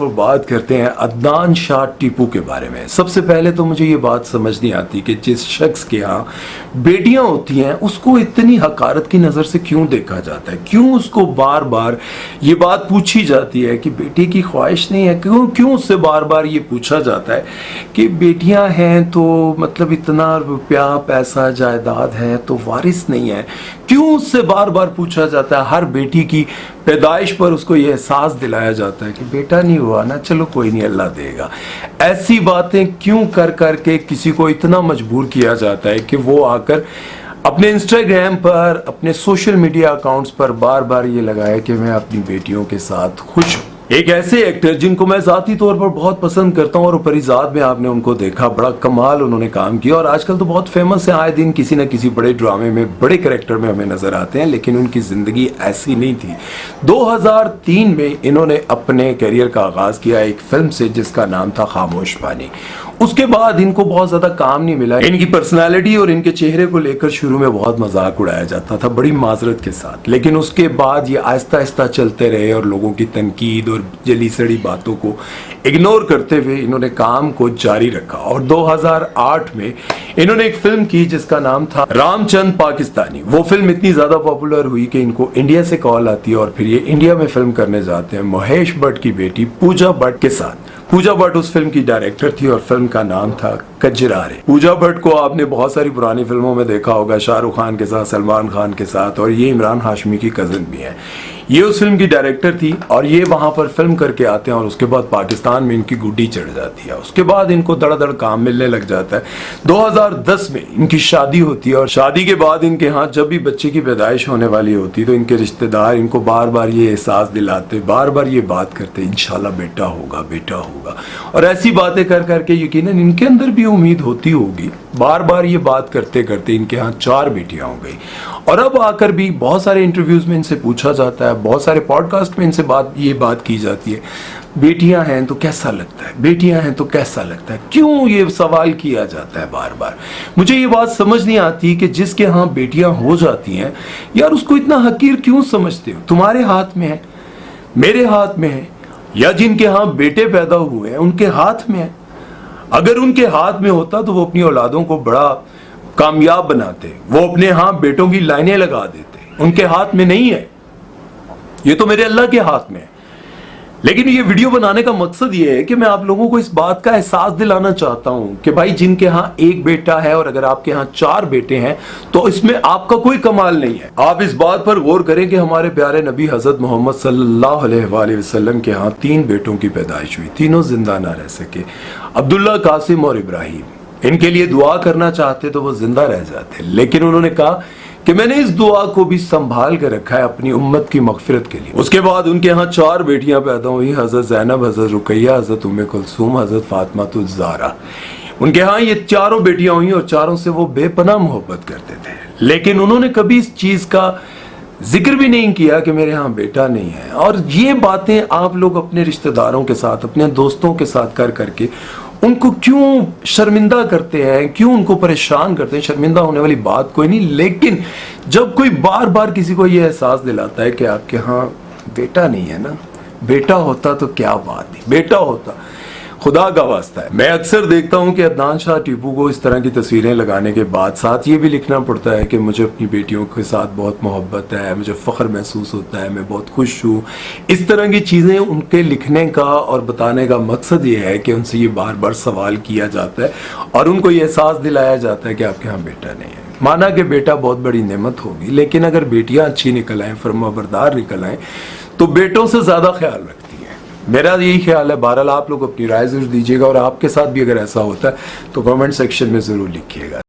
वो बात करते हैं अदनान शाह टीपू के बारे में। सबसे पहले तो मुझे ये बात समझ नहीं आती कि जिस शख्स के यहाँ बेटियां होती हैं उसको इतनी हकारत की नज़र से क्यों देखा जाता है, क्यों उसको बार बार ये बात पूछी जाती है कि बेटी की ख्वाहिश नहीं है, क्यों उससे बार बार ये पूछा जाता है कि बेटियां हैं तो मतलब इतना रुपया पैसा जायदाद है तो वारिस नहीं है, क्यों उससे बार बार पूछा जाता है। हर बेटी की पैदाइश पर उसको ये एहसास दिलाया जाता है कि बेटा नहीं हुआ ना, चलो कोई नहीं, अल्लाह देगा। ऐसी बातें क्यों कर करके किसी को इतना मजबूर किया जाता है कि वो आकर अपने इंस्टाग्राम पर, अपने सोशल मीडिया अकाउंट्स पर बार बार ये लगाए कि मैं अपनी बेटियों के साथ खुश हूँ। एक ऐसे एक्टर जिनको मैं ज़ाती तौर पर बहुत पसंद करता हूँ और परिजात में आपने उनको देखा, बड़ा कमाल उन्होंने काम किया और आजकल तो बहुत फेमस है, आए दिन किसी न किसी बड़े ड्रामे में, बड़े कैरेक्टर में हमें नजर आते हैं, लेकिन उनकी ज़िंदगी ऐसी नहीं थी। 2003 में इन्होंने अपने करियर का आगाज़ किया एक फिल्म से जिसका नाम था खामोश पानी। उसके बाद इनको बहुत ज़्यादा काम नहीं मिला। इनकी पर्सनालिटी और इनके चेहरे को लेकर शुरू में बहुत मजाक उड़ाया जाता था, बड़ी माजरत के साथ, लेकिन उसके बाद ये आहिस्ता आहिस्ता चलते रहे और लोगों की तनकीद और जली सड़ी बातों को इग्नोर करते हुए इन्होंने काम को जारी रखा। और 2008 में इन्होंने एक फिल्म की जिसका नाम था रामचंद पाकिस्तानी। वो फिल्म इतनी ज़्यादा पॉपुलर हुई कि इनको इंडिया से कॉल आती है और फिर ये इंडिया में फिल्म करने जाते हैं महेश भट्ट की बेटी पूजा भट्ट के साथ। पूजा भट्ट उस फिल्म की डायरेक्टर थी और फिल्म का नाम था कजरारे। पूजा भट्ट को आपने बहुत सारी पुरानी फिल्मों में देखा होगा, शाहरुख खान के साथ, सलमान खान के साथ, और ये इमरान हाशमी की कज़न भी है। ये उस फिल्म की डायरेक्टर थी और ये वहां पर फिल्म करके आते हैं और उसके बाद पाकिस्तान में इनकी गुड्डी चढ़ जाती है। उसके बाद इनको धड़ाधड़ काम मिलने लग जाता है। 2010 में इनकी शादी होती है और शादी के बाद इनके यहाँ जब भी बच्चे की पैदाइश होने वाली होती तो इनके रिश्तेदार इनको बार बार ये एहसास दिलाते, बार बार ये बात करते, इंशाल्लाह बेटा होगा, बेटा होगा। और ऐसी बातें कर करके यकीनन इनके अंदर भी उम्मीद होती होगी। बार बार ये बात करते करते इनके यहाँ 4 बेटियां हो गई। और अब आकर भी बहुत सारे इंटरव्यूज में इनसे पूछा जाता है, बहुत सारे पॉडकास्ट में इनसे ये बात की जाती है, बेटियां हैं तो कैसा लगता है, बेटियां हैं तो कैसा लगता है, क्यों ये सवाल किया जाता है बार बार। मुझे ये बात समझ नहीं आती कि जिसके यहाँ बेटियां हो जाती हैं यार उसको इतना हकीर क्यों समझते हो। तुम्हारे हाथ में है, मेरे हाथ में है, या जिनके यहाँ बेटे पैदा हुए हैं उनके हाथ में है। अगर उनके हाथ में होता तो वो अपनी औलादों को बड़ा कामयाब बनाते, वो अपने यहाँ बेटों की लाइनें लगा देते। उनके हाथ में नहीं है, ये तो मेरे अल्लाह के हाथ में है। लेकिन ये वीडियो बनाने का मकसद ये है कि मैं आप लोगों को इस बात का एहसास दिलाना चाहता हूं कि भाई जिनके यहाँ एक बेटा है और अगर आपके यहाँ 4 बेटे हैं तो इसमें आपका कोई कमाल नहीं है। आप इस बात पर गौर करें कि हमारे प्यारे नबी हजरत मोहम्मद सल्लल्लाहु अलैहि वसल्लम के यहाँ 3 बेटों की पैदाइश हुई, तीनों जिंदा ना रह सके, अब्दुल्ला, कासिम और इब्राहिम। इनके लिए दुआ करना चाहते तो वो जिंदा रह जाते, लेकिन उन्होंने कहा कि मैंने इस दुआ को भी संभाल कर रखा है अपनी उम्मत की मगफिरत के लिए। उसके बाद उनके यहाँ 4 बेटियां पैदा हुई, हजरत ज़ैनब, हजरत रुकैया, हजरत उम्मे कुलसूम, हजरत फातिमा ज़हरा। उनके यहाँ ये 4 बेटियां हुई और 4 से वो बेपनाह मोहब्बत करते थे, लेकिन उन्होंने कभी इस चीज का जिक्र भी नहीं किया कि मेरे यहाँ बेटा नहीं है। और ये बातें आप लोग अपने रिश्तेदारों के साथ, अपने दोस्तों के साथ कर करके उनको क्यों शर्मिंदा करते हैं, क्यों उनको परेशान करते हैं। शर्मिंदा होने वाली बात कोई नहीं, लेकिन जब कोई बार बार किसी को ये एहसास दिलाता है कि आपके यहाँ बेटा नहीं है ना, बेटा होता तो क्या बात है, बेटा होता, खुदा का वास्ता है। मैं अक्सर देखता हूँ कि अदनान शाह टीपू को इस तरह की तस्वीरें लगाने के बाद साथ ये भी लिखना पड़ता है कि मुझे अपनी बेटियों के साथ बहुत मोहब्बत है, मुझे फ़ख्र महसूस होता है, मैं बहुत खुश हूँ। इस तरह की चीज़ें उनके लिखने का और बताने का मकसद ये है कि उनसे ये बार बार सवाल किया जाता है और उनको ये एहसास दिलाया जाता है कि आपके यहाँ बेटा नहीं है। माना कि बेटा बहुत बड़ी नेमत होगी, लेकिन अगर बेटियाँ अच्छी निकल आएँ, फरमाबरदार निकल आएँ, तो बेटों से ज़्यादा ख्याल रखती है। मेरा यही ख्याल है। बहरहाल आप लोग अपनी राय ज़रूर दीजिएगा और आपके साथ भी अगर ऐसा होता है तो कमेंट सेक्शन में ज़रूर लिखिएगा।